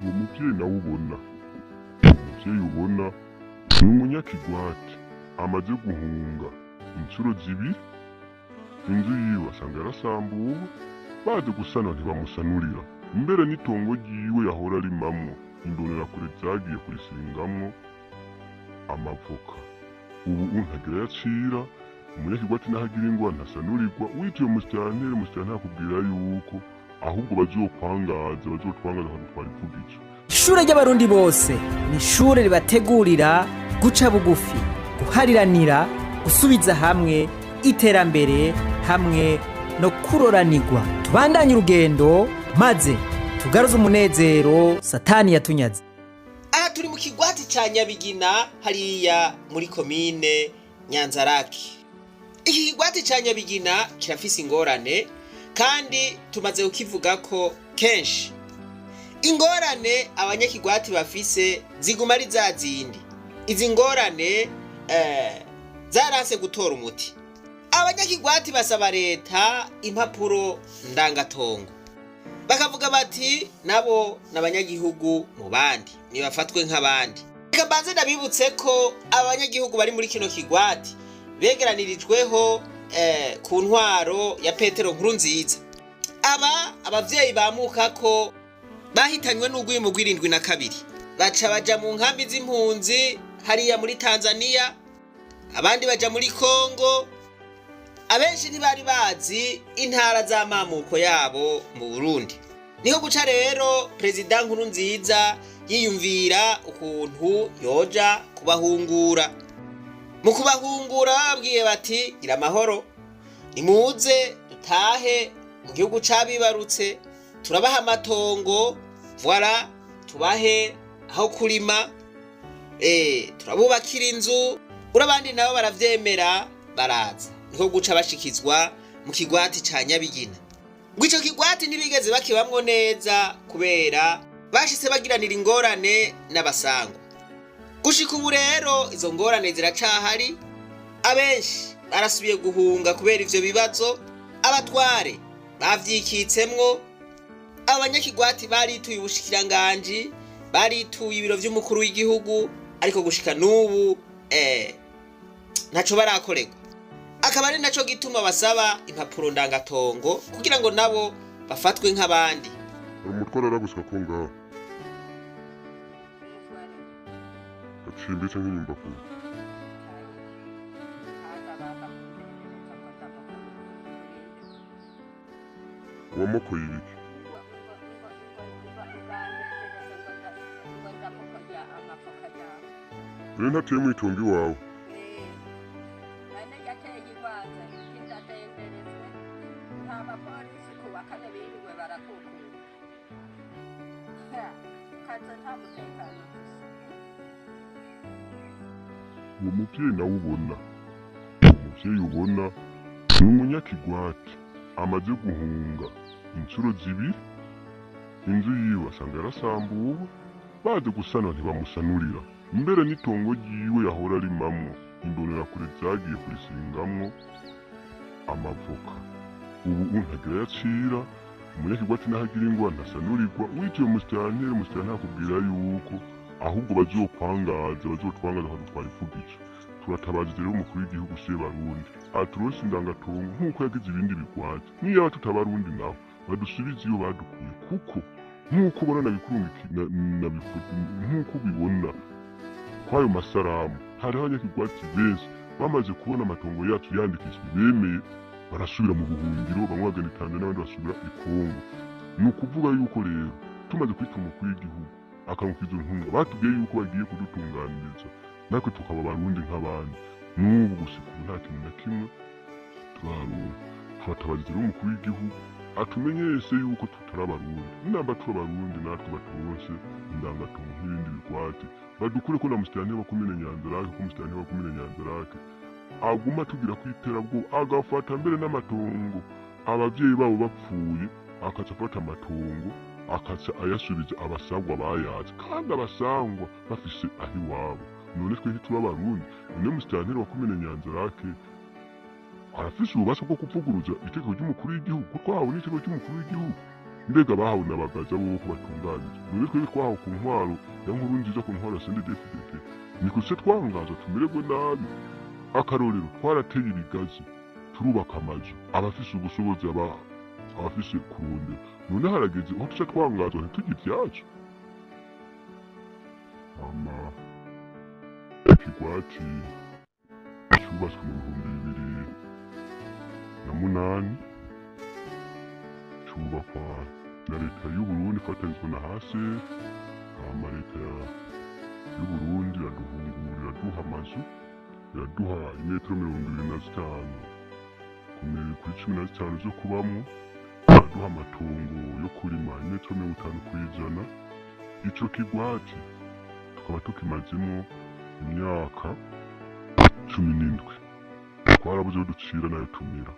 uwo muvyeyi nawe ubona ni umunyakigwati amaze guhunga incuro zibiri, inzu yiwe asanga yarasambuwe, baje gusana ntibamusanurira, mbere n'itongo ryiwe yahora arimamwo imbonerakure zagiye kurisingamwo amavoka. Ubu ntagira yacira, umunyakigwati nahagira ingwa ntasanurirwa, wituye musitanteri akubwira yuko ahubwo bazotwangaza bakadutwara ivugije. Ishure ry'abarundi bose ni ishure ribategurira guca bugufi, guhariranira, gusubiza hamwe, iterambere hamwe no kuroranirwa. Tubandanye urugendo maze tugaruze umunezero satani yatunyaze. Aha turi mu kigwati ca Nyabigina hariya muri komine Nyanzarake. Iki kigwati ca Nyabigina kirafise ingorane kandi tumaze kukivuga ko kenshi. Ingorane abanyakigwati bafise ziguma ari zazindi. Izi ngorane zaranse gutora umuti. Abanyakigwati basaba leta impapuro ndangatongo. Bakavuga bati nabo n'abanyagihugu mu bandi nibafatwe nk'abandi. Reka banze ndabibutse ko abanyagihugu bari muri kino kigwati begeranirijweho ku ntwaro ya Petero Nkurunziza. Abavyeyi bamuka ko bahitanywe n'ugwimo rw'72 baca baja mu nkambi z'impunzi hariya muri Tanzania, abandi baja muri Kongo. Abenshi ntibari bazi intara z'amamuko yabo mu Burundi. Niho guca rero Perezida Nkurunziza yiyumvira ukuntu yoja kubahungura. Mu kubahungura babwiye bati gira amahoro, nimuze dutahe mu gihugu cabibarutse, turabaha amatongo, voilà, tubahe aho kurima, turabubakira inzu. Urabandi nabo baravyemera baraza. Niho guca bashikizwa mu kigwati ca Nyabigina. Ngwico kigwati ntibigeze bakibamwo neza kubera bashitse bagiranira ingorane n'abasangwa. Gushika ubu rero izo ngorane ziracahari, abenshi barasubiye guhunga kubera ivyo bibazo, abatware bavyikitsemwo, abanyakigwati barituye ubushikiranganji, barituye ibiro vy'umukuru w'igihugu, ariko gushika n'ubu ntaco barakorerwa. Akaba ari naco gituma basaba impapuro ndangatongo kugira ngo nabo bafatwe nk'abandi. Umutwara araguswa ko ngaho acimbitse nk'inyumba ku wamukoye ibiki rero ntateye mu itongo iwawe. Uwo muvyeyi nawe ubona ni umunyakigwati amaze guhunga incuro zibiri, inzu yiwe asanga yarasambuwe, baje gusana ntibamusanurira, mbere n'itongo ryiwe yahora arimamwo imbonerakure zagiye kurisingamwo amavoka. Ubu ntagira yacira, umunyakigwati nahagira ingwa ntasanurirwa, wituye musitanteri akubwira yuko ahubwo bazotwangaza bakadutwara ivugije. Turatabaza rero umukuru w'igihugu Sebarundi aturose indangatongo nk'uko yagize ibindi bigwati. Niyo tutabarundi nawe badusubize iyo badukuye, kuko nk'uko ubona nk'uko ubibona kwayo masaramu hariho abanyakigwati benshi bamaze kubona amatongo yacu yandikishijwe bemeye barasubira mu buhungiro, bamwe bagana i Tanzania abandi basubira i Kongo. Ni ukuvuga yuko rero tumaze kwita umukuru w'igihugu akamukiza intunga, batubwiye yuko bagiye kudutunganiriza natwe tukaba abarundi nk'abandi. N'ubu gushika ubu nta kintu na kimwe turaronka. Turatabaza rero umukuru w'igihugu atumenyeshe yuko tutari abarundi, namba turi abarundi natwe baturonse indangatongo nk'ibindi bigwati, badukure ko na musitanteri wa komine Nyanzarake, ko musitanteri wa komine Nyanzarake aguma tugira kwiterabwoba, agafata mbere n'amatongo abavyeyi babo bapfuye, akaca afata amatongo akaca ayasubiza abasangwa bayazi, kandi abasangwa bafise aho iwabo. None twe ntituri abarundi? None musitanteri wa komine Nyanzarake arafise ububasha bwo kuvuguruza itegeko ry'umukuru w'igihugu, kuko twahawe n'itegeko ry'umukuru w'igihugu. mbega bahawe n'abagaza b'uko batunganije none twebwe twahawe ku ntwaro ya nkuru nziza ku ntwaro ya CNDD-FDD niko se twangaza tumererwe nabi akarorero twarateye ibigazi turubaka amazu abafise ubushobozi abafise kurondera none harageze aho tuca twangazwa ntitugire ivyacu ikigwati cyubatswe mu 2008 cyubakwa na leta y'Uburundi ifatanyijwe na hasi leta y'Uburundi iraduhungura iraduha amazu iraduha imetero 25 kuri 15 zo kubamwo iraduha amatongo yo kurima imetero 50 kwijana ico kigwati tukaba tukimazemo imyaka 17 twarabuze aho ducira nayo tumira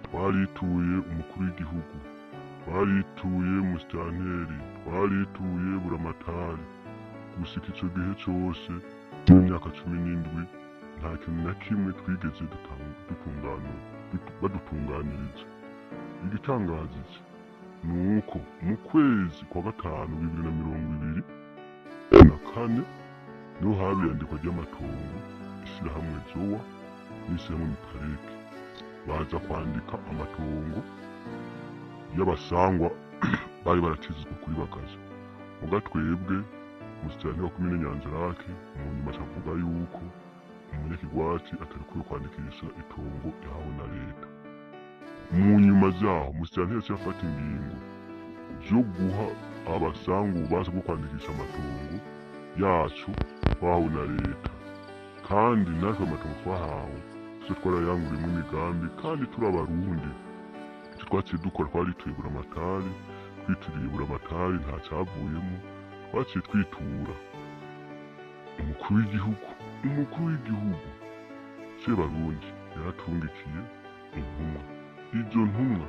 twarituye umukuru w'igihugu twarituye musitanteri twarituye buramatari gushika ico gihe cose mu myaka 17 nta kintu na kimwe twigeze badutunganiriza igitangaje nuko mu kwezi kwa gatanu 2024 niho habaye iyandikwa ry'amatongo ishyirahamwe Zowa n'ishyirahamwe Mipareke baza kwandika amatongo y'abasangwa bari baratizizwe kuri bagaza muga twebwe musitanteri wa komine Nyanzarake mu nyuma avuga yuko umunyakigwati atari kwiye kwandikisha itongo yahawe na leta mu nyuma zaho musitanteri yaciye afata ingingo zo guha abasangwa ububasha bwo kwandikisha amatongo yacu twahawe na leta kandi natwe amatongo twahawe twe twarayanguriyemo imigambi kandi turi abarundi icyo twaciye dukora twarituye buramatari twitiriye buramatari nta cyavuyemo twaciye twitura umukuru w'igihugu Sebarundi yaratungikiye intumwa izo ntumwa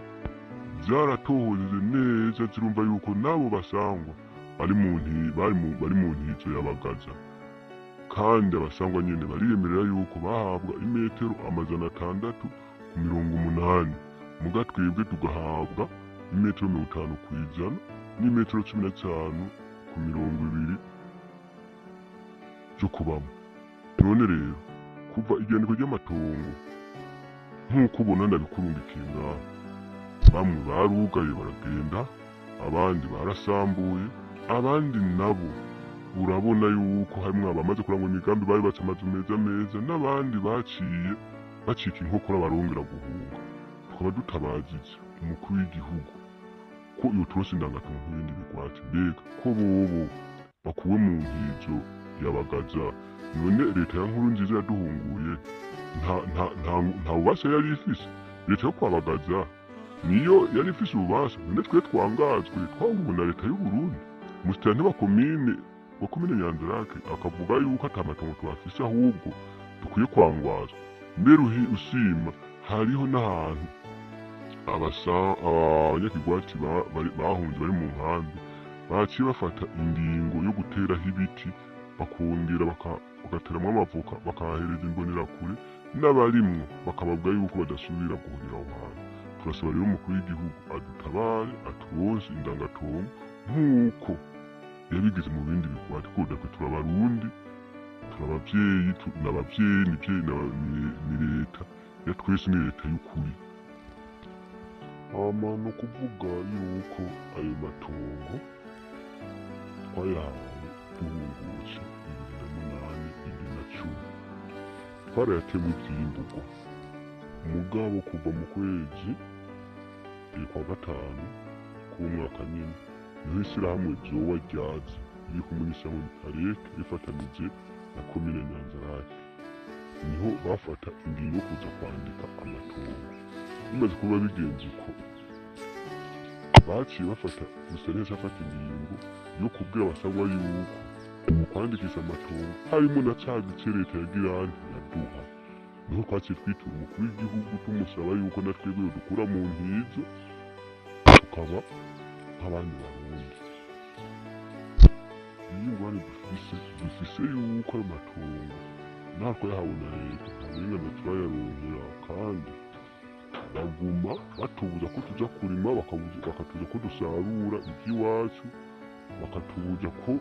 zaratohojeje neza zirumva yuko nabo basangwa bari mu ntizo y'abagaza kandi abasangwa nyene bariyemerera yuko bahabwa imetero 600 ku 80 muga twebwe tugahabwa imetero 50 kwijana n'imetero 15 ku 20 zo kubamo none rero kuva igendeko ry'amatongo nk'uko ubona ndabikurungikiye ngaho bamwe barugaye baragenda abandi barasambuye abandi nabo urabona yuko harimwo abamaze kurangwa imigambi bari baca amazu meza n'abandi bacika inkokora barongera guhunga tukaba dutabajije umukuru w'igihugu ko iyo turose indangatongo nk'ibindi bigwati mbega ko bobo bakuwe mu ntizo yabagaza none leta ya nkuru nziza yaduhunguye nta bubasha yari ifise leta yo kwabagaza niyo yari ifise ububasha none twe twangazwe twahunguwe na leta y'Uburundi musitanteri wa komine Nyanzarake akavuga yuko atamatongo twafise ahubwo dukwiye kwangwazwa mbere usima hariho n'ahantu abanyakigwati bahunze bari mu nkambi baciye bafata ingingo yo guteraho ibiti bakongera bagateramwo amavoka bakahahereza imbonerakure n'abarimwo bakababwira yuko badasubira guhurira aho hantu turasaba rero umukuru w'igihugu adutabare aturonse indangatongo nk'uko yabigize mu bindi bigwati ko natwe turabarundi turabavyeyi ni leta ya twese ni leta y'ukuri no kuvuga yuko ayo matongo twayahawe duhungutse 2008 twarayatema ivyimburwa mugabo kuva mu kwezi kwa gatanu k'umwaka nyene niho ishyirahamwe Zowa ryaza riri kumwe n'ishyirahamwe Mipareke rifatanije na komine Nyanzarake niho bafata ingingo yo kuza kwandika amatongo bimaze kuba bigenze uko baciye bafata musitanteri afata ingingo yo kubwira abasangwa yuko mu kwandikisha amatongo harimo na ca gice leta yagira yaduha niho twaciye twitura umukuru w'igihugu tumusaba yuko natwebwe dukura mu ntizo tukaba nk'abandi barundi iyo ingwani dufise yuko ayo matongo natwe yahawe na leta nta burenganzira turayaronkera kandi baguma batubuza ko tuja kurima, bakatubuza ko dusarura iby'iwacu, bakatubuza ko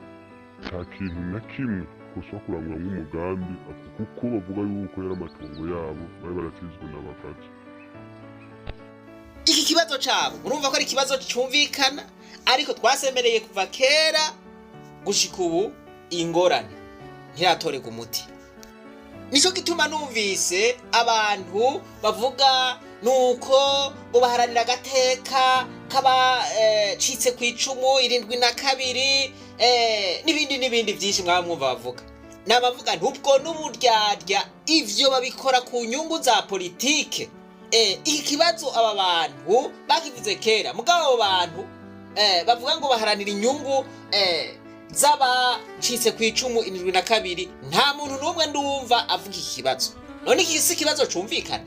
nta kintu na kimwe twashobora kurangura nk'umugambi, kuko bavuga yuko yari amatongo yabo bari baratsinzwe n'abakazi. Iki kibazo cabo murumva ko ari ikibazo cyumvikana, ariko twasemereye kuva kera gushika ubu ingorane ntiratorega umuti. Nico gituma numvise abantu bavuga nuko ngo baharanira agateka kaba citse ku icumu 72 n'ibindi byinshi mwaba mwumva bavuga. Nabavuga ntubwo n'uburyarya ivyo babikora ku nyungu za politike. Iki kibazo aba bantu bakivuze kera, mugabo abo bantu bavuga ngo baharanira inyungu z'abacitse ku icumu 72, nta muntu n'umwe ndumva avuga iki kibazo. None iki si kibazo cumvikana.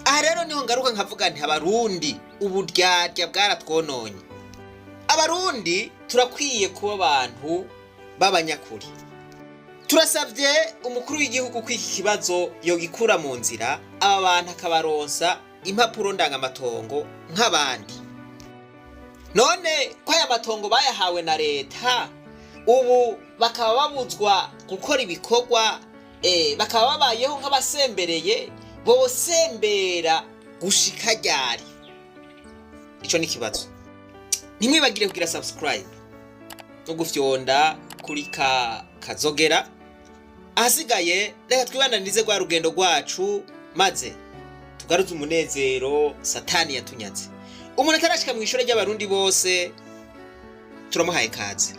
Aha rero niho ngaruka nkavuga nti abarundi uburyarya bwaratwononye. Abarundi turakwiye kuba abantu b'abanyakuri. Turasavye umukuru w'igihugu ko iki kibazo yogikura mu nzira, aba bantu akabaronsa impapuro ndangamatongo nk'abandi. None ko aya matongo bayahawe na leta, ubu bakaba babuzwa gukora ibikorwa, bakaba babayeho nk'abasembereye, bosembera gushika ryari? Ico ni kibazo. Ntimwibagire kugira subscribe no gufyonda kuri kazogera. Ahasigaye reka twibananize kwa rugendo rwacu, maze tugaruze umunezero satani yatunyaze. Umuntu atarashika mu ishure ry'abarundi bose turamuhaye kaze.